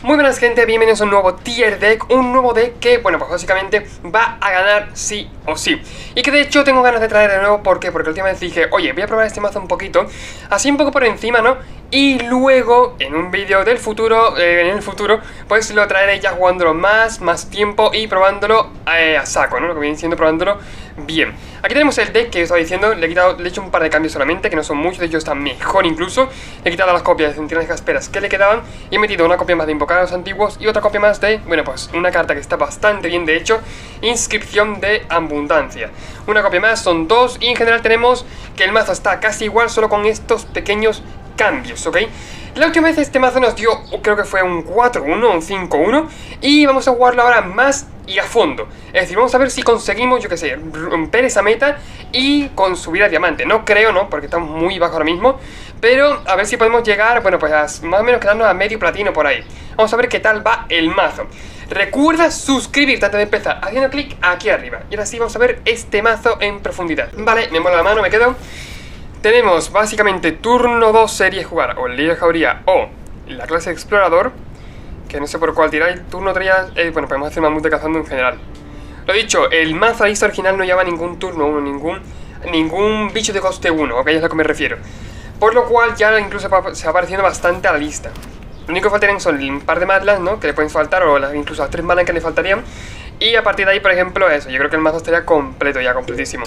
Muy buenas gente, bienvenidos a un nuevo tier deck, un nuevo deck que, bueno, pues básicamente va a ganar sí o sí. Y que de hecho tengo ganas de traer de nuevo, ¿por qué? Porque la última vez dije, oye, voy a probar este mazo un poquito, así un poco por encima, ¿no? Y luego, en un vídeo del futuro, pues lo traeré ya jugándolo más tiempo y probándolo a saco, ¿no? Lo que viene siendo probándolo bien. Aquí tenemos el deck que os estaba diciendo, le he hecho un par de cambios solamente, que no son muchos, de hecho está mejor incluso. Le he quitado las copias de centenares de casperas que le quedaban y he metido una copia más de invocar a los antiguos y otra copia más de, bueno, pues una carta que está bastante bien de hecho, inscripción de abundancia. Una copia más, son dos, y en general tenemos que el mazo está casi igual, solo con estos pequeños cambios, ¿ok? La última vez este mazo nos dio, creo que fue un 4-1, un 5-1, y vamos a jugarlo ahora más y a fondo. Es decir, vamos a ver si conseguimos, yo que sé, romper esa meta y con subir a diamante. No creo, ¿no? Porque estamos muy bajo ahora mismo, pero a ver si podemos llegar, bueno, pues más o menos quedarnos a medio platino por ahí. Vamos a ver qué tal va el mazo. Recuerda suscribirte antes de empezar, haciendo clic aquí arriba. Y ahora sí vamos a ver este mazo en profundidad. Vale, me mola la mano, me quedo. Tenemos básicamente turno 2 serie jugar o el líder de jauría o la clase explorador, que no sé por cuál tirar. El turno 3 bueno, podemos hacer mamut de cazando en general. Lo dicho, el mazo lista original no lleva ningún turno 1, ningún bicho de coste 1, ok, es a lo que me refiero. Por lo cual ya incluso se va apareciendo bastante a la lista. Lo único que faltarían son un par de malas, ¿no? Que le pueden faltar, o incluso las 3 malas que le faltarían. Y a partir de ahí, por ejemplo, eso, yo creo que el mazo estaría completo ya, completísimo.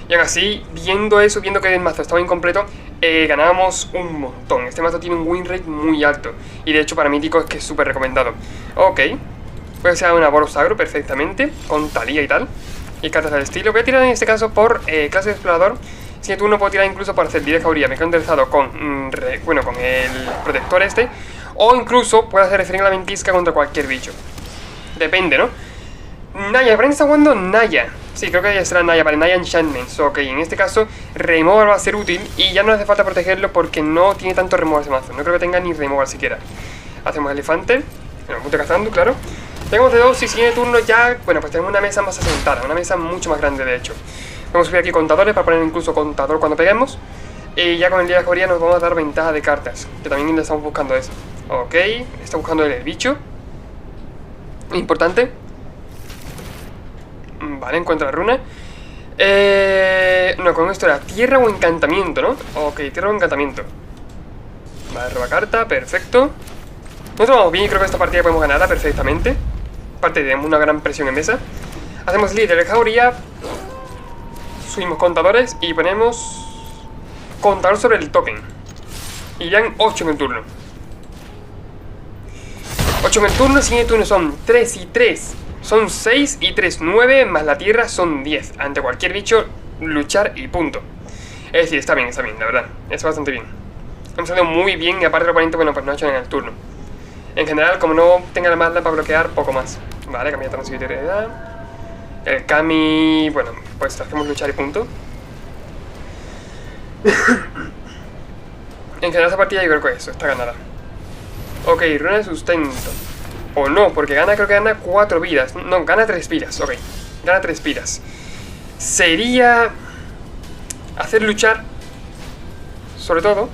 Y aún así, viendo eso, viendo que el mazo estaba incompleto, ganábamos un montón. Este mazo tiene un win rate muy alto. Y de hecho para mítico es que es súper recomendado. Ok, puede ser una Boros Agro perfectamente, con Talía y tal, y cartas del estilo. Voy a tirar en este caso por clase de explorador. Si tú no puedo tirar incluso para hacer líder de jauría. Me quedo enderezado con, con el protector este. O incluso puedo hacer referir a la ventisca contra cualquier bicho. Depende, ¿no? Naya, ¿para qué está jugando Naya? Sí, creo que ya será Naya, vale, Naya Enchantments. Ok, en este caso, Removal va a ser útil y ya no hace falta protegerlo porque no tiene tanto Removal ese mazo. No creo que tenga ni Removal siquiera. Hacemos elefante, bueno, punto cazando, claro. Tenemos de 2 y siguiente turno ya, bueno, pues tenemos una mesa más asentada, una mesa mucho más grande de hecho. Vamos a subir aquí contadores para poner incluso contador cuando peguemos. Y ya con el día de jauría nos vamos a dar ventaja de cartas, que también le estamos buscando eso. Ok, está buscando el bicho. Importante. Vale, encuentro la runa. No, con esto era tierra o encantamiento, ¿no? Ok, tierra o encantamiento. Vale, roba carta, perfecto. Nosotros vamos bien y creo que esta partida podemos ganarla perfectamente. Aparte tenemos una gran presión en mesa. Hacemos líder de jauría. Subimos contadores y ponemos contador sobre el token. Y irían 8 en el turno. 8 en el turno, siguiente turno son 3 y 3. Son 6 y 3, 9, más la tierra son 10. Ante cualquier bicho, luchar y punto. Es decir, está bien, la verdad. Está bastante bien. Hemos salido muy bien y aparte el oponente, bueno, pues no ha hecho en el turno. En general, como no tenga la mala para bloquear, poco más. Vale, cambia transitoriedad. El Kami, bueno, pues hacemos luchar y punto. En general esta partida yo creo que eso, está ganada. Ok, runa de sustento. O no, porque gana, creo que gana 4 vidas. No, gana 3 vidas, ok. Gana 3 vidas. Sería hacer luchar. Sobre todo.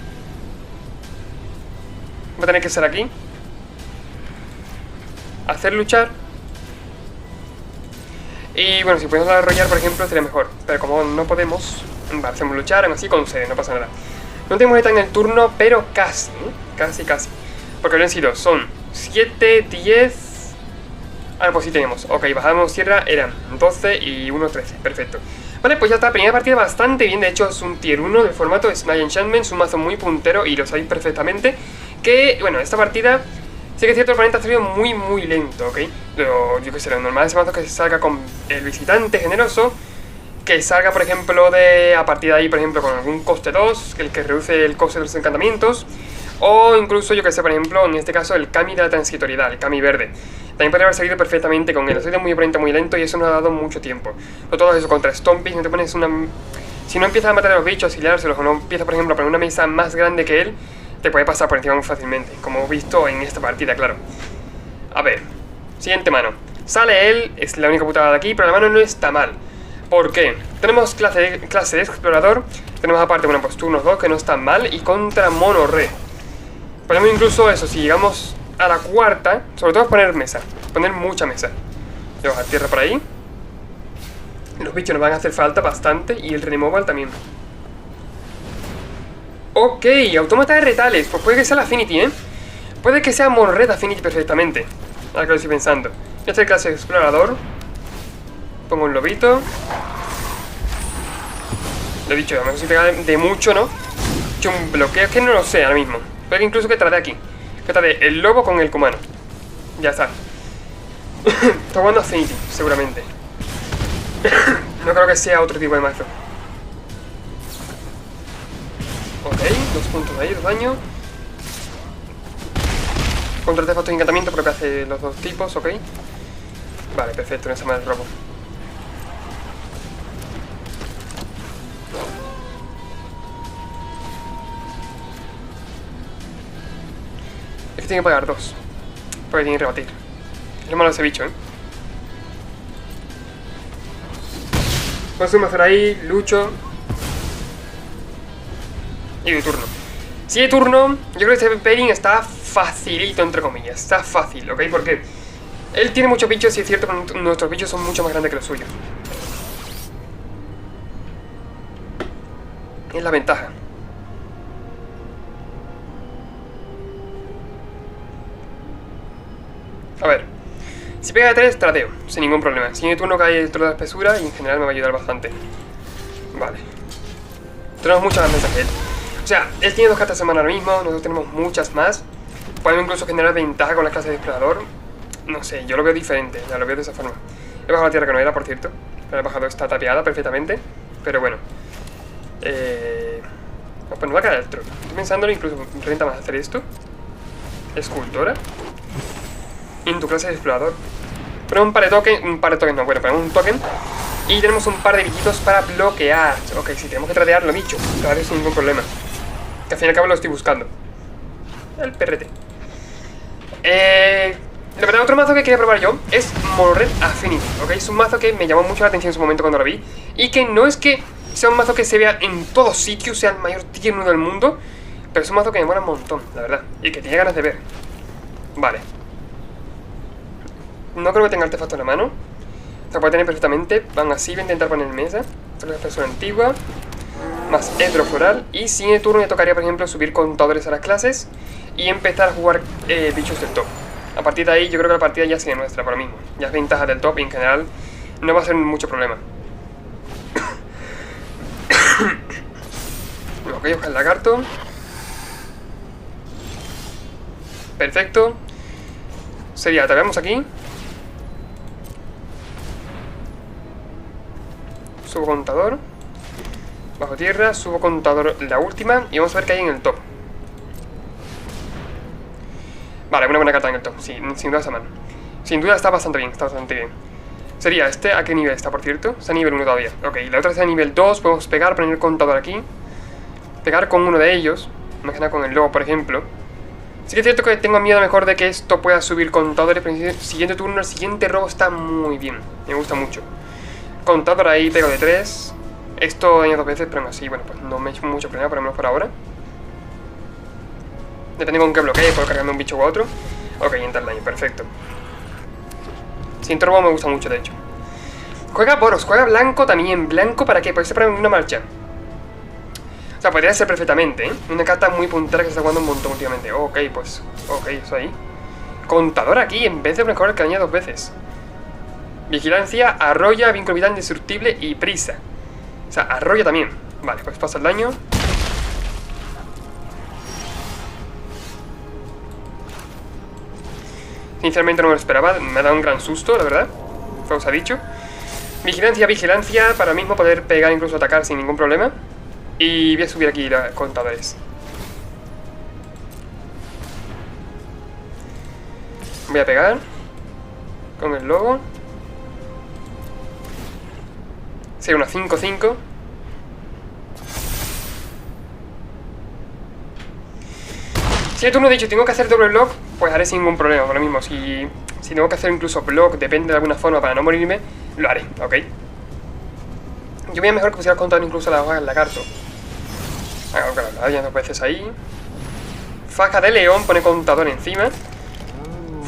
Va a tener que ser aquí. Hacer luchar. Y bueno, si podemos arrollar, por ejemplo, sería mejor. Pero como no podemos, vale, hacemos luchar, aún así concede, no pasa nada. No tenemos meta en el turno, pero casi, casi. Porque habrían sido, son 7, 10... Ah, pues sí tenemos. Ok, bajamos tierra, eran 12 y 1, 13, perfecto. Vale, pues ya está, primera partida bastante bien. De hecho es un tier 1 del formato, es Naya Enchantments, un mazo muy puntero y lo sabéis perfectamente. Que, bueno, esta partida sí que es cierto, el oponente ha salido muy lento, ¿ok? Yo que sé, lo normal es mazo que se salga con el visitante generoso. Que salga, por ejemplo, a partir de ahí, por ejemplo, con algún coste 2, el que reduce el coste de los encantamientos. O incluso, yo que sé, por ejemplo, en este caso, el Kami de la transitoriedad, el Kami verde. También podría haber salido perfectamente con él. Ha sido muy oponente muy lento y eso nos ha dado mucho tiempo. No todo eso contra Stompy, no te pones una... Si no empiezas a matar a los bichos, auxiliárselos, o no empiezas, por ejemplo, a poner una mesa más grande que él, te puede pasar por encima muy fácilmente, como hemos visto en esta partida, claro. A ver, siguiente mano. Sale él, es la única putada de aquí, pero la mano no está mal. ¿Por qué? Tenemos clase de explorador, tenemos aparte, bueno, pues turnos 2 que no están mal, y contra mono re. Podemos incluso eso, si llegamos a la cuarta, sobre todo es poner mesa. Poner mucha mesa. Le bajar tierra por ahí. Los bichos nos van a hacer falta bastante. Y el removal también. Ok, autómata de retales. Pues puede que sea la Affinity, ¿eh? Puede que sea Monred Affinity perfectamente. Ahora que lo estoy pensando. Voy a hacer clase de explorador. Pongo un lobito. Lo he dicho, a lo mejor si pega de mucho, ¿no? He hecho un bloqueo, es que no lo sé ahora mismo. Puede que incluso que trate aquí. Que trate el lobo con el comano. Ya está. Está jugando Affinity, seguramente. No creo que sea otro tipo de mazo. Ok, 2 puntos ahí, 2 daño. Contra artefactos y encantamiento, pero que hace los dos tipos, ok. Vale, perfecto, no está mal el robo. Es que tiene que pagar 2. Porque tiene que rebatir. Es lo malo de ese bicho, ¿eh? Consumo hacer ahí, lucho. Y de turno. Si de turno, yo creo que este pairing está facilito, entre comillas. Está fácil, ¿ok? Porque él tiene muchos bichos y es cierto que nuestros bichos son mucho más grandes que los suyos. Es la ventaja. A ver. Si pega de 3, trateo, sin ningún problema. Si de turno cae el trono de la espesura y en general me va a ayudar bastante. Vale. Tenemos muchas más mesas que él. O sea, él tiene 2 cartas de semana ahora mismo, nosotros tenemos muchas más. Podemos incluso generar ventaja con las clases de explorador. No sé, yo lo veo diferente, ya lo veo de esa forma. He bajado la tierra que no era, por cierto. He bajado esta tapiada perfectamente. Pero bueno. Pues no va a quedar el trono. Estoy pensándolo, incluso renta más hacer esto. Escultora. En tu clase de explorador. Ponemos un par de tokens, no, bueno, ponemos un token. Y tenemos un par de bichitos para bloquear. Ok, si tenemos que tradear, lo dicho. Tradeo sin ningún problema. Que al fin y al cabo lo estoy buscando. El perrete. La verdad, otro mazo que quería probar yo es Monred Affinity, ¿ok? Es un mazo que me llamó mucho la atención en su momento cuando lo vi. Y que no es que sea un mazo que se vea en todos sitios, sea el mayor tier 1 del mundo. Pero es un mazo que me mola un montón, la verdad. Y que tiene ganas de ver. Vale. No creo que tenga artefacto en la mano. Se puede tener perfectamente. Van así, voy a intentar poner mesa. Esta es la persona antigua. Más Edro Floral. Y si en el turno me tocaría, por ejemplo, subir contadores a las clases. Y empezar a jugar bichos del top. A partir de ahí yo creo que la partida ya sigue nuestra por lo mismo. Ya es ventaja del top y en general no va a ser mucho problema. Ok, buscar el lagarto. Perfecto. Sería, te vemos aquí. Subo contador. Bajo tierra, subo contador la última. Y vamos a ver qué hay en el top. Vale, una buena carta en el top, sí, sin duda esa mano. Sin duda está bastante bien, Sería este, ¿a qué nivel está, por cierto? Está a nivel 1 todavía. Ok, la otra está a nivel 2, podemos pegar, poner el contador aquí. Pegar con uno de ellos. Imagina con el lobo, por ejemplo. Sí que es cierto que tengo miedo mejor de que esto pueda subir contadores, pero en el siguiente turno, el siguiente robo está muy bien. Me gusta mucho. Contador ahí, pego de 3. Esto daña 2 veces, pero aún así, bueno, pues no me he hecho mucho problema, por lo menos por ahora. Depende con qué bloquee, puedo cargarme un bicho u otro. Ok, entra el daño, perfecto. Siguiente robo me gusta mucho, de hecho. Juega Boros, juega blanco también. ¿Blanco para qué? Puede ser para una marcha. O sea, podría ser perfectamente, ¿eh? Una carta muy puntera que se está jugando un montón últimamente. Ok, pues, ok, eso ahí. Contador aquí, en vez de mejor que daña 2 veces. Vigilancia, arrolla, vínculo vital, indestructible y prisa. O sea, arrolla también. Vale, pues pasa el daño. Sinceramente no me lo esperaba, me ha dado un gran susto, la verdad. Como os ha dicho. Vigilancia, vigilancia, para mismo poder pegar, incluso atacar sin ningún problema. Y voy a subir aquí los contadores. Voy a pegar con el lobo. Sería una 5-5. Si el turno de hecho tengo que hacer doble block, pues haré sin ningún problema, por lo mismo. Si tengo que hacer incluso block, depende de alguna forma para no morirme, lo haré, ¿ok? Yo veía mejor que pusiera contador incluso a la hoja del lagarto. Claro, ya 2 veces ahí. Faja de león, pone contador encima.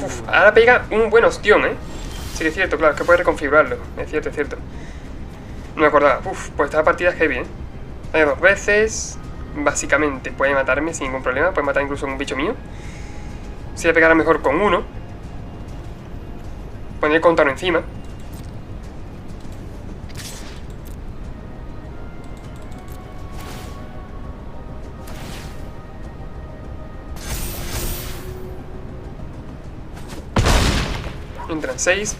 Uf, ahora pega un buen ostión, ¿eh? Sí, es cierto, claro, es que puede reconfigurarlo. Es cierto, es cierto. No me acordaba. Uf, pues esta partida es heavy, ¿eh? Daño 2 veces. Básicamente puede matarme sin ningún problema. Puede matar incluso a un bicho mío. Si le pegara mejor con uno. Poner el contador encima. Entran 6.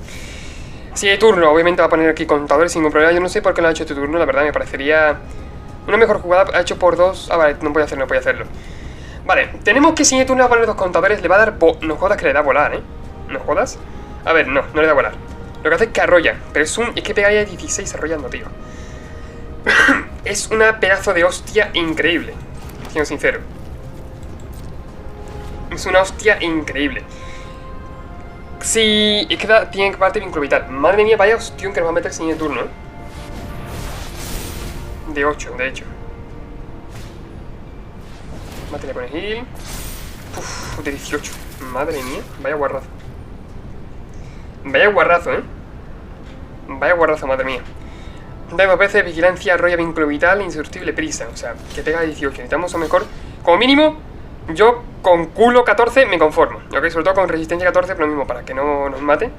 Si hay turno, obviamente va a poner aquí contadores sin ningún problema. Yo no sé por qué lo ha hecho este turno, la verdad me parecería una mejor jugada. Ha hecho por 2. Ah, vale, no voy a hacerlo. Vale, tenemos que si hay turno va a poner 2 contadores. Le va a dar... No jodas que le da a volar, ¿eh? No jodas. A ver, no le da a volar. Lo que hace es que arrolla. Pero es que pegaría 16 arrollando, tío. Es una pedazo de hostia increíble, siendo sincero. Es una hostia increíble. Sí, es que tiene que parte vínculo vital. Madre mía, vaya hostión que nos va a meter sin el turno, ¿eh? De 8, de hecho. Materia con heal. Uf, de 18. Madre mía, vaya guarrazo. Vaya guarrazo, ¿eh? Vaya guarrazo, madre mía. Da 2 veces, vigilancia, arrolla, vínculo vital, indestructible, prisa. O sea, que pega 18. Necesitamos a lo mejor, como mínimo, yo con culo 14 me conformo. Ok, sobre todo con resistencia 14, pero lo mismo, para que no nos mate.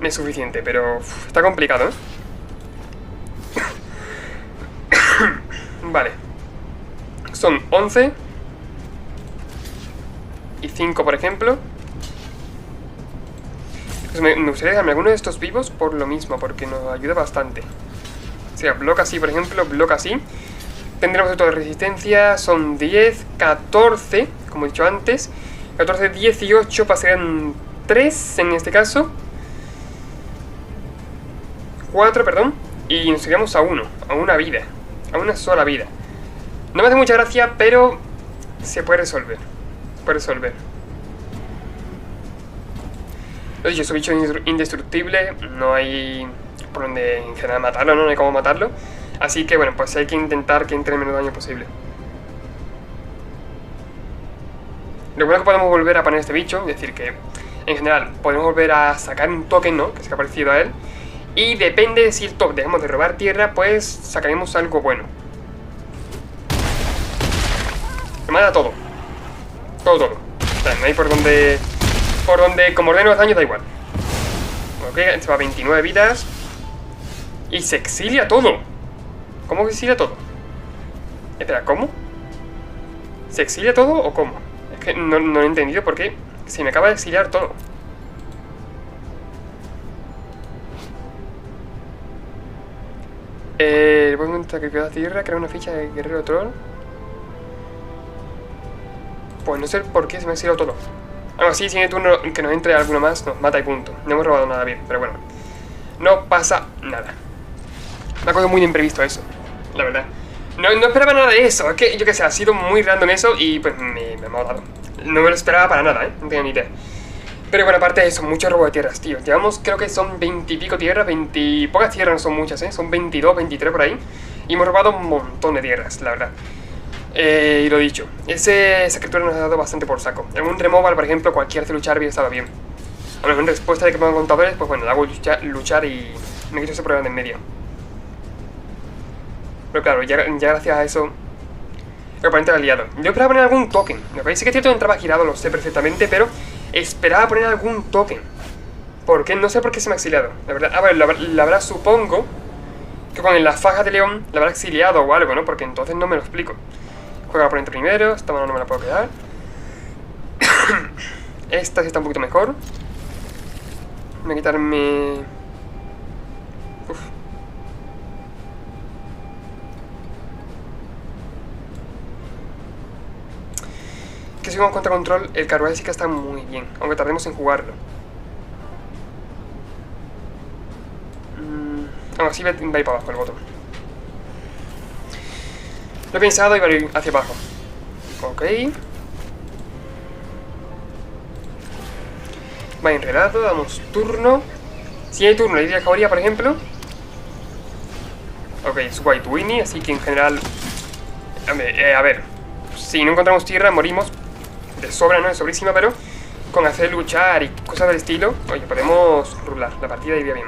Es suficiente, pero está complicado, ¿eh? Vale. Son 11. Y 5, por ejemplo. Pues me gustaría dejarme alguno de estos vivos por lo mismo, porque nos ayuda bastante. O sea, bloca así, por ejemplo, bloca así. Tendremos otro de resistencia, son 10, 14, como he dicho antes. 14, 18, pasarían 3 en este caso. 4, perdón. Y nos iríamos a 1, a una vida. A una sola vida. No me hace mucha gracia, pero se puede resolver. Puede resolver. Lo dicho, es un bicho indestructible. No hay por donde en general matarlo, no hay cómo matarlo. Así que bueno, pues hay que intentar que entre el menos daño posible. Lo bueno es que podemos volver a poner este bicho, es decir que en general podemos volver a sacar un token, ¿no? Que se ha parecido a él. Y depende de si el top dejamos de robar tierra, pues sacaremos algo bueno. Me mata todo. Todo. O sea, no hay por donde... como ordeno los daños da igual. Ok, se va a 29 vidas. Y se exilia todo. ¿Cómo que exilia todo? Espera, ¿cómo? ¿Se exilia todo o cómo? Es que no lo he entendido porque se me acaba de exiliar todo. Voy a montar que queda tierra, crear una ficha de guerrero troll. Pues no sé por qué se me ha exiliado todo. Algo así, si en el turno que nos entre alguno más, nos mata y punto. No hemos robado nada bien, pero bueno. No pasa nada. Me ha cogido muy de imprevisto eso, la verdad. No esperaba nada de eso, es que yo que sé, ha sido muy random eso y pues me ha matado. No me lo esperaba para nada, no tenía ni idea. Pero bueno, aparte de eso, mucho robo de tierras, tío. Llevamos, creo que son 20 y pico tierras, 20... Pocas tierras no son muchas, son 22, 23 por ahí. Y hemos robado un montón de tierras, la verdad. Y lo dicho, esa criatura nos ha dado bastante por saco. En un removal, por ejemplo, cualquier hace luchar había estado bien. A lo mejor en respuesta de que pongan contadores, pues bueno, le hago luchar y me quito ese problema de en medio. Pero claro, ya gracias a eso, el oponente lo ha liado. Yo esperaba poner algún token. Lo que sí que es cierto, entraba girado, lo sé perfectamente, pero esperaba poner algún token. ¿Por qué? No sé por qué se me ha exiliado, la verdad. A ver, la verdad supongo que con las fajas de león la habrá exiliado o algo, ¿no? Porque entonces no me lo explico. Juega al oponente primero, esta mano no me la puedo quedar. Esta sí está un poquito mejor. Voy a quitarme... Uf. Que si vamos contra control, el carruaje sí que está muy bien, aunque tardemos en jugarlo. Aún así va a ir para abajo el botón. Lo he pensado y va a ir hacia abajo. Ok. Va enredado, damos turno. Si hay turno, iría a caballería, por ejemplo. Ok, es White Winnie, así que en general... a ver, si no encontramos tierra, morimos. De sobra, ¿no? De sobrísima, pero con hacer luchar y cosas del estilo, oye, podemos rular la partida iría bien.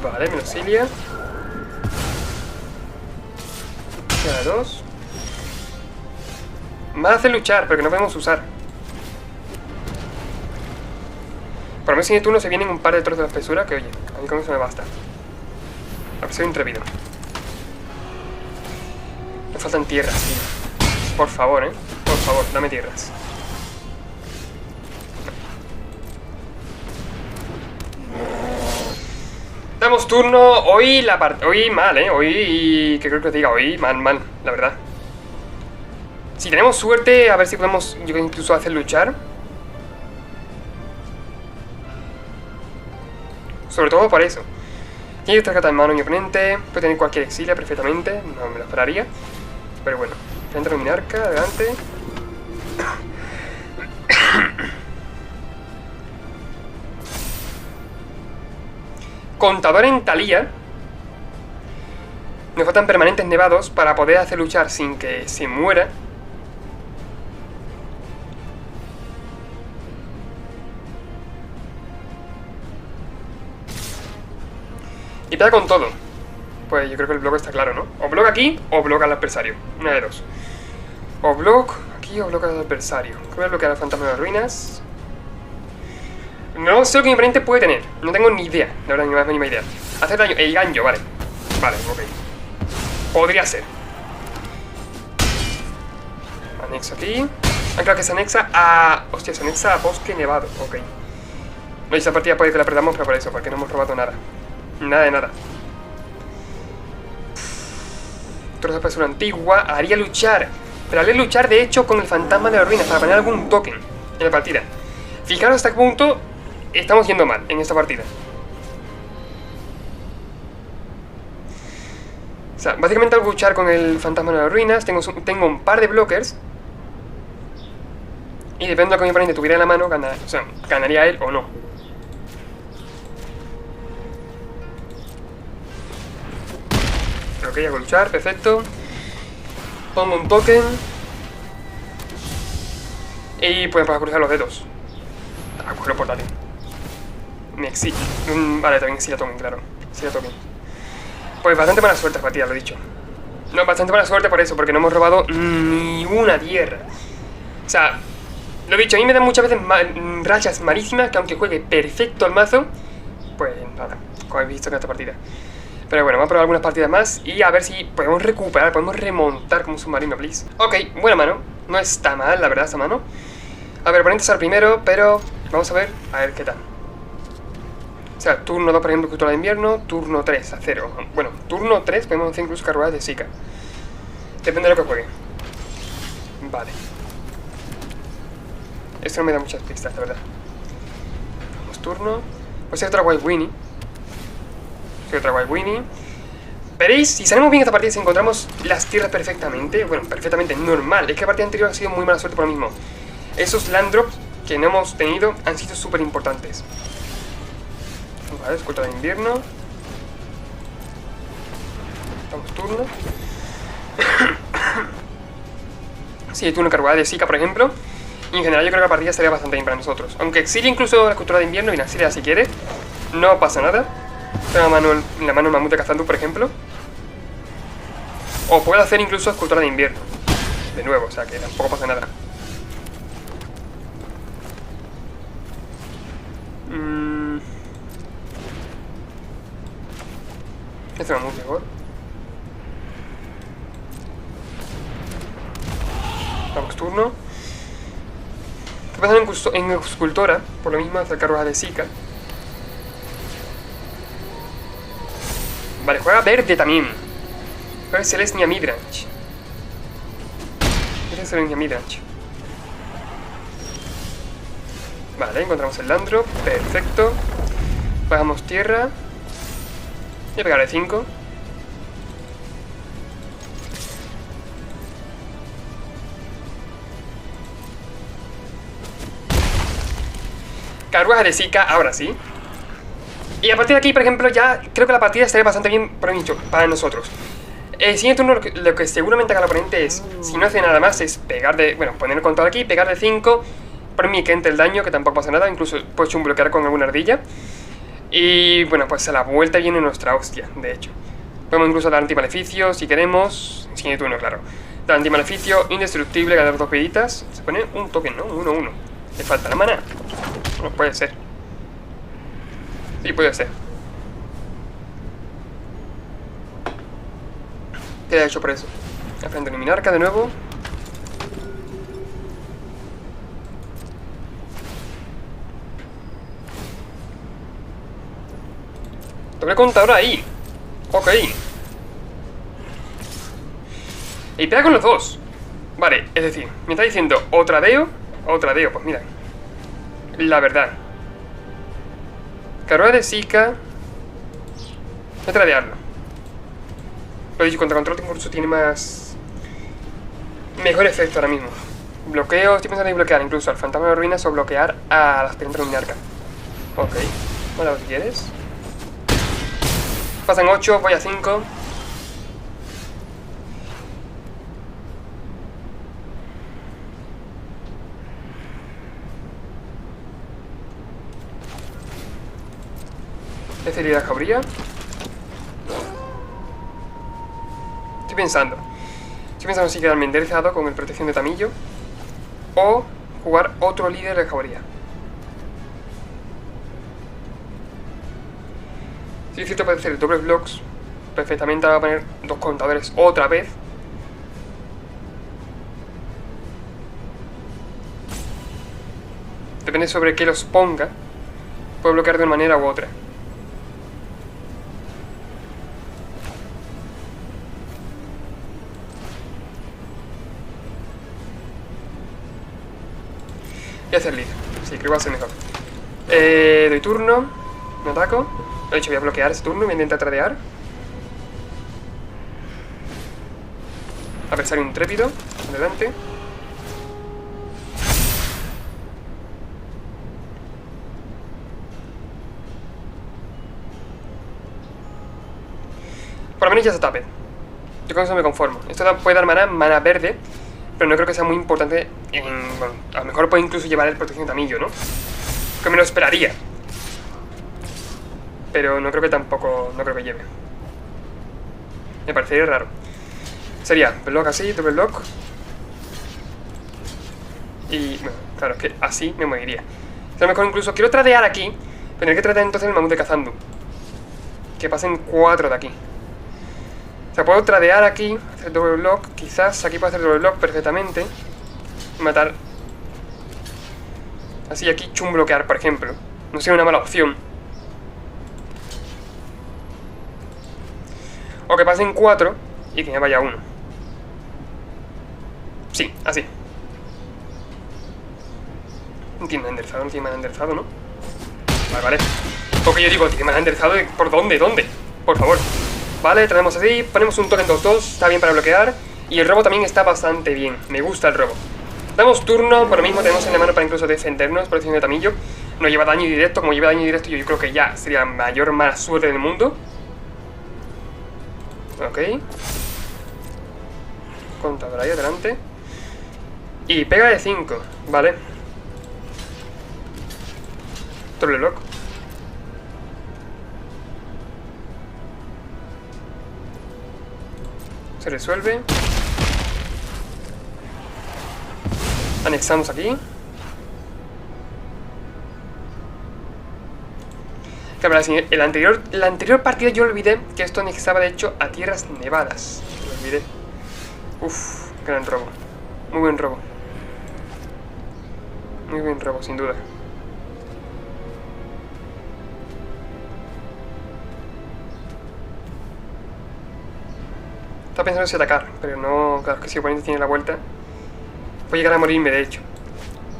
Vale, me auxilia. Queda 2. Más hacer luchar, pero que no podemos usar. Por lo menos en el turno se vienen un par de trozos de la espesura que, oye, a mí con eso me basta. A ver, soy intrépido. Me faltan tierras, tío. Por favor, por favor, dame tierras. Damos turno. Hoy la parte. Hoy mal, hoy. ¿Qué creo que te diga? Hoy mal, la verdad. Si tenemos suerte, a ver si podemos yo incluso hacer luchar. Sobre todo por eso. Tiene otra carta en mano mi oponente. Puede tener cualquier exilia perfectamente. No me lo esperaría. Pero bueno. Frente a Minarca, adelante. Contador en Talía. Nos faltan permanentes nevados para poder hacer luchar sin que se muera. Y pega con todo. Pues yo creo que el bloque está claro, ¿no? O bloque aquí o bloque al adversario. Una de dos. O bloque aquí o bloque al adversario. Creo que voy a bloquear al fantasma de las ruinas. No sé lo que mi oponente puede tener. No tengo ni idea. La verdad, ni más mínima idea. Hacer daño. El gancho, vale. Vale, ok. Podría ser. Anexo aquí. Ah, claro que se anexa a... Hostia, se anexa a bosque nevado. Ok. No, esa partida puede que la perdamos, pero por eso, porque no hemos robado nada. Nada de nada. Trozo de persona antigua. Haría luchar. Pero haría luchar, de hecho, con el fantasma de las ruinas para poner algún token en la partida. Fijaros hasta qué punto estamos yendo mal en esta partida. O sea, básicamente al luchar con el fantasma de las ruinas, tengo un par de blockers. Y depende de lo que mi oponente tuviera en la mano, ganaría él o no. Ok, hago luchar, perfecto. Pongo un token. Y pues para cruzar los dedos. Agujero portátil. Me exige. Vale, también exila token, claro. Exila token. Pues bastante mala suerte, partida, lo he dicho. No, bastante mala suerte por eso, porque no hemos robado ni una tierra. O sea, lo he dicho, a mí me dan muchas veces rachas malísimas que aunque juegue perfecto al mazo, pues nada, como habéis visto en esta partida. Pero bueno, vamos a probar algunas partidas más y a ver si podemos recuperar, podemos remontar como un submarino, please. Ok, buena mano. No está mal, la verdad, esta mano. A ver, oponente es al primero, pero vamos a ver qué tal. O sea, turno 2, por ejemplo, cultura de invierno. Turno 3, a 0. Bueno, turno 3 podemos hacer incluso carruajes de Zika. Depende de lo que juegue. Vale. Esto no me da muchas pistas, la verdad. Vamos, turno. Pues hay otra White Winnie. Otra White Winnie. Veréis, si salimos bien esta partida, si encontramos las tierras perfectamente, bueno, perfectamente normal. Es que la partida anterior ha sido muy mala suerte por lo mismo. Esos land drops que no hemos tenido han sido súper importantes. Vale, escultura de invierno. Vamos, turno. Sí, turno cargada de Zika, por ejemplo. Y en general yo creo que la partida estaría bastante bien para nosotros. Aunque exilie incluso la escultura de invierno y la exilia si quiere, no pasa nada. Tengo en la mano el mamut de Cazandú, por ejemplo. O puedo hacer incluso escultura de invierno. De nuevo, o sea que tampoco pasa nada. Este mamut mejor. Vamos, turno. Estoy pensando en escultora, por lo mismo hacer carruaje de Zika. Vale, juega verde también. Juega Selesnya Midrange. Este es Selesnya Midrange. Vale, encontramos el Landrop. Perfecto. Bajamos tierra. Voy a pegarle 5. Carruaje de Zika, ahora sí. Y a partir de aquí, por ejemplo, ya creo que la partida estaría bastante bien para nosotros. El siguiente turno lo que seguramente haga el oponente es, si no hace nada más, es pegar de... Bueno, poner el contador aquí, pegar de 5. Por mí que entre el daño, que tampoco pasa nada. Incluso puedo un bloquear con alguna ardilla. Y bueno, pues a la vuelta viene nuestra hostia, de hecho. Podemos incluso dar antimaleficio si queremos. Siguiente turno, claro. Dar antimaleficio, indestructible, ganar 2 viditas. Se pone un token, ¿no? 1-1. Le falta la mana. Bueno, puede ser. Sí, puede ser. ¿Qué ha hecho por eso? Frente a Minarca de nuevo. Doble contador ahí. Ok. Y pega con los dos. Vale, es decir, me está diciendo o tradeo. Pues mira. La verdad. Caroa de Zika. Voy a tradearlo. Lo dicho, contra control incluso tiene más... mejor efecto ahora mismo. Bloqueo, estoy pensando en bloquear incluso al fantasma de ruinas o bloquear a las penetras minarca. Ok, bueno, si quieres. Pasan 8, voy a 5. Celeridad cabría. Estoy pensando si quedarme enderezado con el protección de Tamillo o jugar otro líder de jauría. Si es cierto, puede hacer dobles blocks perfectamente. Ahora voy a poner 2 contadores otra vez. Depende sobre qué los ponga. Puedo bloquear de una manera u otra. Voy a hacer líder. Sí, creo que va a ser mejor. Doy turno. Me ataco. De hecho, voy a bloquear ese turno y voy a intentar tradear. Adversario intrépido. Adelante. Por lo menos ya se tape. Yo con eso me conformo. Esto puede dar mana verde, pero no creo que sea muy importante en... Bueno, a lo mejor puede incluso llevar el protección de Tamillo, ¿no? Que me lo esperaría. Pero no creo que tampoco... No creo que lleve. Me parecería raro. Sería block así, doble block. Y... bueno, claro, es que así me moriría. A lo mejor incluso quiero tradear aquí. Tendré que tradear entonces el mamut de Cazandu. Que pasen 4 de aquí. O sea, puedo tradear aquí, hacer doble block. Quizás aquí puedo hacer doble block perfectamente. Matar. Así aquí chum bloquear, por ejemplo. No sería una mala opción. O que pasen 4 y que me vaya 1. Sí, así. No tiene mana enderezado, no tiene mana enderezado, ¿no? Vale, vale. Porque yo digo, tiene mana enderezado, ¿por dónde? ¿Dónde? Por favor. Vale, traemos así, ponemos un token 2-2, está bien para bloquear. Y el robo también está bastante bien, me gusta el robo. Damos turno, por lo mismo tenemos en la mano para incluso defendernos, protección de Tamillo. No lleva daño directo, como lleva daño directo yo creo que ya sería la mayor mala suerte del mundo. Ok. Contador ahí adelante. Y pega de 5, vale. Doble block. Se resuelve. Anexamos aquí. Claro, la anterior partida yo olvidé que esto anexaba de hecho a tierras nevadas. Lo olvidé. Uff, gran robo. Muy buen robo. Muy buen robo, sin duda. Estaba pensando si atacar, pero no, claro, que si el oponente tiene la vuelta, voy a llegar a morirme, de hecho.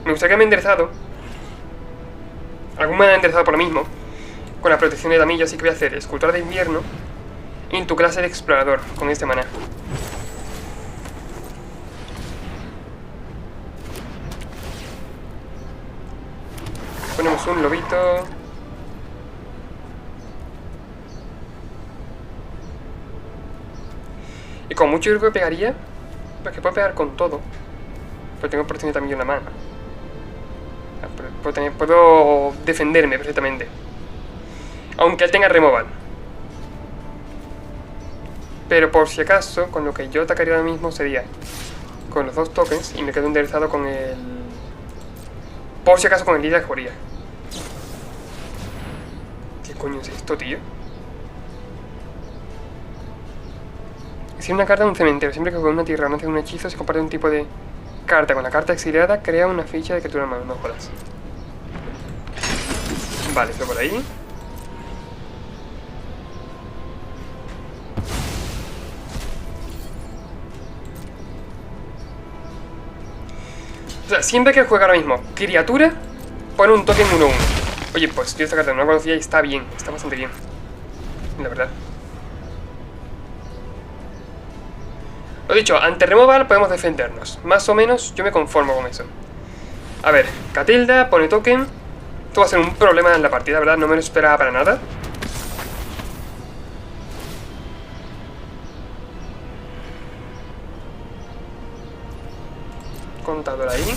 Me gustaría que me haya enderezado. Algún me ha enderezado por lo mismo. Con la protección de Tamillo, así que voy a hacer escultor de invierno en tu clase de explorador, con este maná. Ponemos un lobito. con mucho yo creo que pegaría. Porque puedo pegar con todo. Pero tengo protección también en la mano. Puedo defenderme perfectamente. Aunque él tenga removal. Pero por si acaso, con lo que yo atacaría ahora mismo sería con los 2 tokens y me quedo enderezado con el... Por si acaso con el líder de Joría. ¿Qué coño es esto, tío? Si una carta de un cementerio, siempre que con una tierra no hace un hechizo, se comparte un tipo de carta. Con la carta exiliada, crea una ficha de criatura en mano, no jodas. Vale, esto por ahí. O sea, siempre que juega ahora mismo criatura, pone un token 1-1. Oye, pues yo esta carta no la conocía y está bien, está bastante bien. La verdad. Lo dicho, ante removal podemos defendernos. Más o menos yo me conformo con eso. A ver, Catilda pone token. Esto va a ser un problema en la partida, ¿verdad? No me lo esperaba para nada. Contador ahí.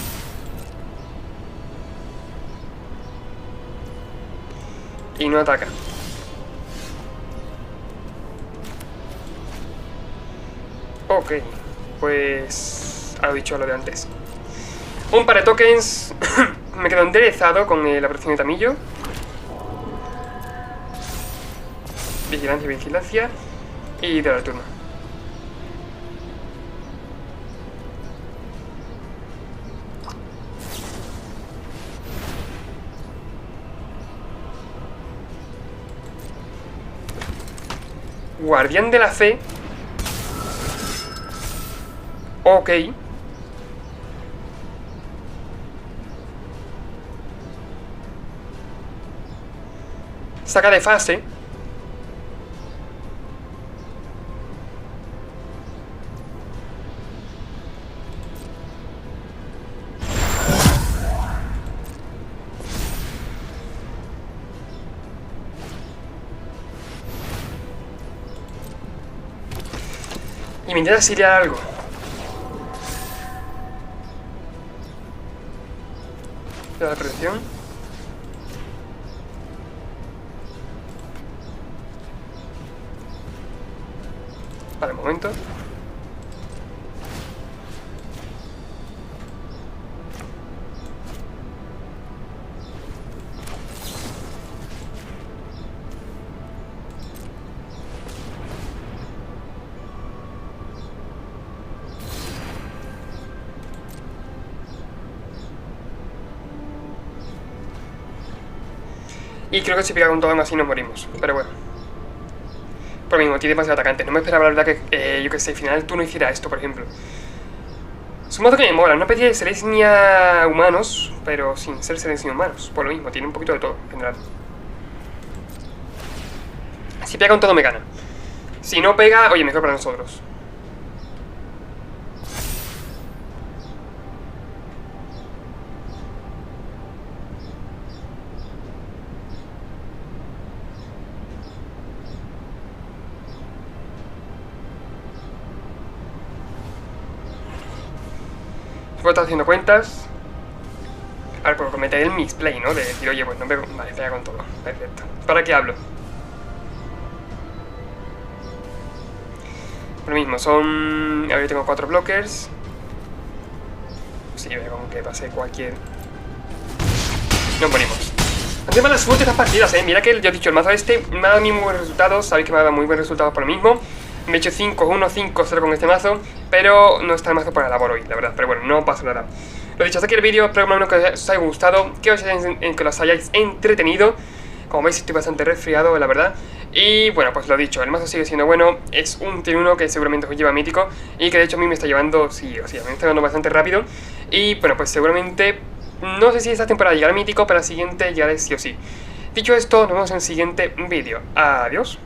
Y no ataca. Ok, pues... ha dicho lo de antes. Un par de tokens. Me quedo enderezado con la protección de Tamillo. Vigilancia, vigilancia. Y de la turno. Guardián de la fe. Ok. Saca de fase. Y me intenta exiliar algo. La presión. Vale, un momento. Y creo que si pega con todo así nos morimos. Pero bueno. Por lo mismo, tiene demasiado atacante. No me esperaba la verdad que, yo que sé, al final tú no hiciera esto, por ejemplo. Es un modo que me mola. No pedía seres ni a humanos, pero sin ser seres ni humanos. Por lo mismo, tiene un poquito de todo, en general. Si pega con todo me gana. Si no pega, oye, mejor para nosotros. Puedo estar haciendo cuentas. A ver, por cometer el misplay, ¿no? De decir, oye, pues no pego. Vale, pega con todo. Perfecto. ¿Para qué hablo? Lo mismo, son... A ver, yo tengo 4 blockers. Sí, veo como que pase cualquier... Nos morimos. Han sido mala suerte estas partidas, Mira que yo he dicho, el mazo este me ha dado muy buenos resultados. Sabéis que me ha dado muy buenos resultados por lo mismo. Me he hecho 5-1, 5-0 con este mazo. Pero no está el mazo para la labor hoy, la verdad. Pero bueno, no pasa nada. Lo dicho, hasta aquí el vídeo. Espero que os haya gustado. Que os hayáis entretenido. Como veis estoy bastante resfriado, la verdad. Y bueno, pues lo dicho, el mazo sigue siendo bueno. Es un T1 que seguramente os lleva mítico. Y que de hecho a mí me está llevando, sí, o sea, me está llevando bastante rápido. Y bueno, pues seguramente, no sé si esta temporada llegará mítico, pero la siguiente llegaré sí o sí. Dicho esto, nos vemos en el siguiente vídeo. Adiós.